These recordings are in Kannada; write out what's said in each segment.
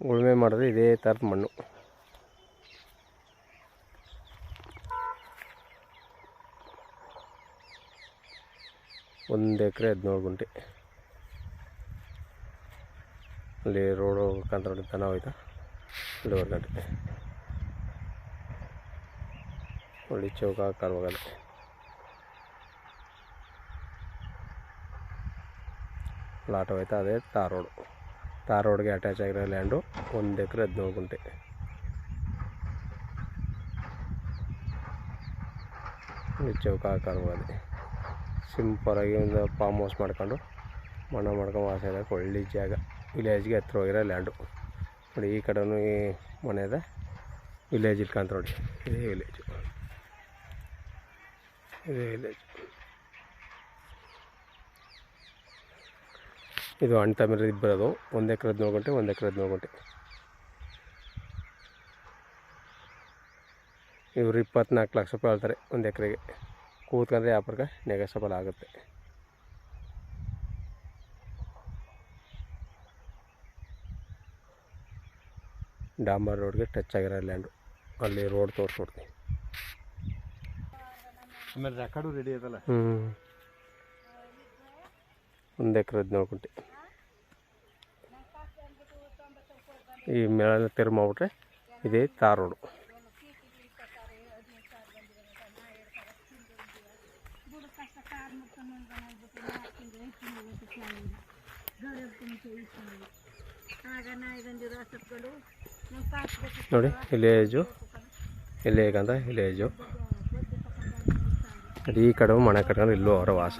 ಉಳುಮೆ ಮಾಡಿದ್ರೆ ಇದೇ ಥರದ ಮಣ್ಣು. ಒಂದು ಎಕರೆ 17 ಗುಂಟೆ. ಅಲ್ಲಿ ರೋಡು ಕಂತ್ರೋಡಿ ದನ ಹೋಯ್ತಾ ಇಲ್ಲಿವರೆಗೆ ಗಂಟೆ ಒಳ್ಳೆ ಚೌಕ ಕಾರುವಾಗಲ್ಲ. ಲಾಟ ಹೋಯ್ತಾ ಅದೇ ತಾರ್ ರೋಡ್ಗೆ ಅಟ್ಯಾಚ್ ಆಗಿರೋ ಲ್ಯಾಂಡು 1 ಎಕರೆ 17 ಗುಂಟೆ. ಚೌಕ ಕಾರುವಾಗದೆ ಸಿಂಪಲಾಗಿ ಒಂದು ಫಾರ್ಮ್ ಹೌಸ್ ಮಾಡ್ಕೊಂಡು ಮಣ್ಣು ಮಾಡ್ಕೊಂಡು ವಾಸ ಇರೋಕ್ಕೆ ಒಳ್ಳೆ ಜಾಗ. ವಿಲೇಜ್ಗೆ ಹತ್ರ ಹೋಗಿರೋ ಲ್ಯಾಂಡು ನೋಡಿ. ಈ ಕಡೆನೂ ಈ ಮನೆ ಇದೆ, ವಿಲೇಜ್ ಇಟ್ಕೊಂತ ನೋಡಿ. ಇದೇ ವಿಲೇಜು. ಇದು ಅಣ್ಣ ತಮ್ಮರು ಇದು ಬರೋದು 1 ಎಕರೆ 17 ಗುಂಟೆ 1 ಎಕರೆ 17 ಗುಂಟೆ. ಇವರು 24 ಲಕ್ಷ ರೂಪಾಯಿ ಹೇಳ್ತಾರೆ 1 ಎಕರೆಗೆ. ಕೂತ್ಕೊಂಡ್ರೆ ವ್ಯಾಪಾರಕ್ಕೆ ನೆಗೋಷಿಯಬಲ್ ಆಗುತ್ತೆ. ಡಾಂಬರ್ ರೋಡ್ಗೆ ಟಚ್ ಆಗಿರೋ ಲ್ಯಾಂಡು. ಅಲ್ಲಿ ರೋಡ್ ತೋರಿಸ್ಕೊಡ್ತೀನಿ. ಆಮೇಲೆ ರೆಕಾರ್ಡು ರೆಡಿ ಅದಲ್ಲ. 1 ಎಕರೆ 17 ಗುಂಟೆ. ಈ ಮೇಲೆ ತಿರು ಮಾಡ್ಬಿಟ್ರೆ ಇದೇ ತಾರ್ ರೋಡು. ನೋಡಿ ವಿಲೇಜು ಇಲ್ಲೇಗಂತ ವಿಲೇಜು. ಈ ಕಡೆ ಮನೆ ಕಟ್ಕೊಂಡು ಇಲ್ಲೂ ಅವರ ವಾಸ.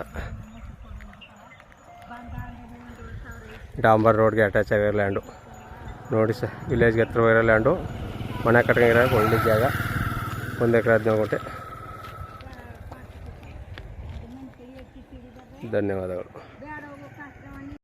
ಡಾಂಬರ್ ರೋಡ್ಗೆ ಅಟ್ಯಾಚ್ ಆಗಿರೋ ಲ್ಯಾಂಡು ನೋಡಿ ಸರ್. ವಿಲೇಜ್ಗೆ ಹತ್ರ ಇರೋ ಲ್ಯಾಂಡು, ಮನೆ ಕಟ್ಕೊಂಡಿರೋಕೆ ಒಳ್ಳೆ ಜಾಗ. 1 ಎಕರೆ 17 ಗುಂಟೆ. ಧನ್ಯವಾದಗಳು.